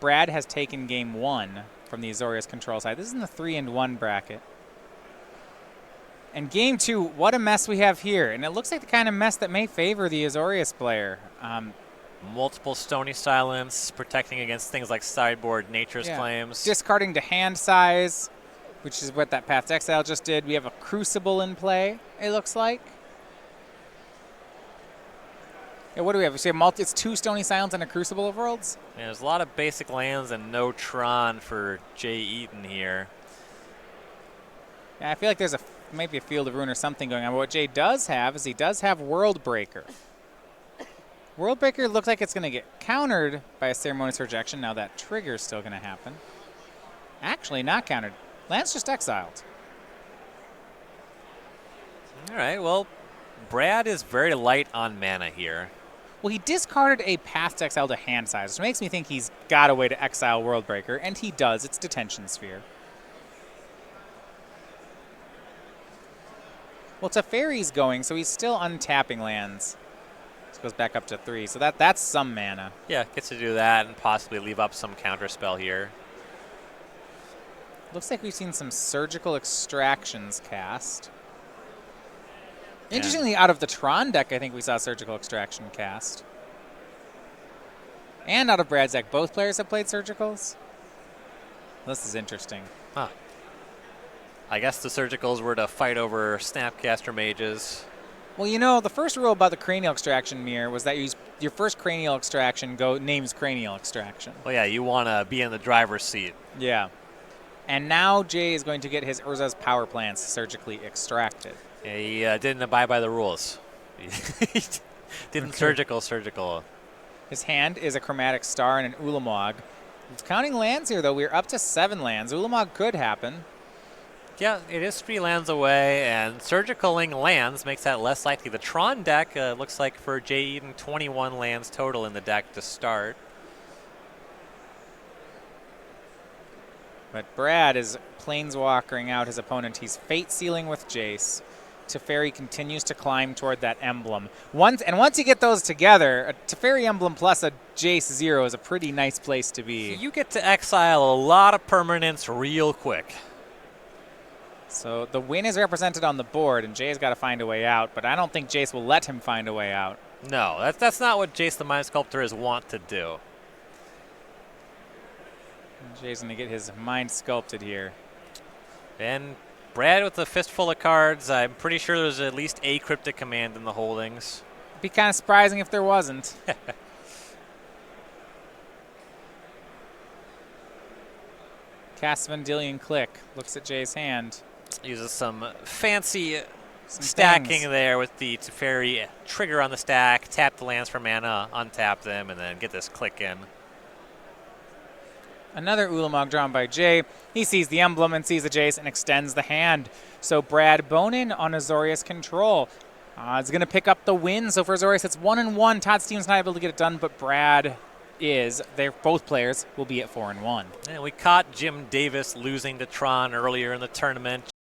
Brad has taken game 1 from the Azorius control side. This is in the 3-1 bracket. And game 2, what a mess we have here. And it looks like the kind of mess that may favor the Azorius player. Multiple Stony Silence, protecting against things like sideboard Nature's Claims. Discarding to hand size, which is what that Path to Exile just did. We have a Crucible in play, it looks like. Yeah, what do we have? We have it's 2 Stony Silence and a Crucible of Worlds? Yeah, there's a lot of basic lands and no Tron for Jay Eaton here. Yeah, I feel like there's maybe a Field of Ruin or something going on. But what Jay does have is he does have World Breaker. World Breaker looks like it's going to get countered by a Ceremonious Rejection. Now that trigger's still going to happen. Actually, not countered. Land's just exiled. All right, well, Brad is very light on mana here. Well, he discarded a Path to Exile to hand size, which makes me think he's got a way to exile World Breaker, and he does. It's Detention Sphere. Well, Teferi's going, so he's still untapping lands. This goes back up to 3, so that's some mana. Yeah, gets to do that and possibly leave up some counterspell here. Looks like we've seen some Surgical Extractions cast. Interestingly, out of the Tron deck, I think we saw Surgical Extraction cast. And out of Brad's deck, both players have played Surgicals. This is interesting. Huh. I guess the Surgicals were to fight over Snapcaster Mages. Well, you know, the first rule about the Cranial Extraction mirror was that your first Cranial Extraction names Cranial Extraction. Well, yeah, you want to be in the driver's seat. Yeah. And now Jay is going to get his Urza's Power Plants surgically extracted. Yeah, he didn't abide by the rules. He didn't surgical. His hand is a Chromatic Star and an Ulamog. Counting lands here, though, we're up to 7 lands. Ulamog could happen. Yeah, it is 3 lands away, and surgicaling lands makes that less likely. The Tron deck looks like for Jay Eaton, 21 lands total in the deck to start. But Brad is planeswalkering out his opponent. He's fate sealing with Jace. Teferi continues to climb toward that emblem. Once you get those together, a Teferi emblem plus a Jace 0 is a pretty nice place to be. So you get to exile a lot of permanents real quick. So the win is represented on the board, and Jay's got to find a way out, but I don't think Jace will let him find a way out. No, that's not what Jace the Mind Sculptor is wont to do. Jay's going to get his mind sculpted here. And Brad with a fistful of cards. I'm pretty sure there's at least a Cryptic Command in the holdings. Be kind of surprising if there wasn't. Casts Vendilion Click. Looks at Jay's hand. Uses some fancy stacking there with the Teferi trigger on the stack. Tap the lands for mana, untap them, and then get this click in. Another Ulamog drawn by Jay. He sees the emblem and sees the Jace and extends the hand. So Brad Bonin on Azorius control. Is going to pick up the win. So for Azorius, it's 1-1. Todd Stevens not able to get it done, but Brad is. Both players will be at 4-1. And we caught Jim Davis losing to Tron earlier in the tournament.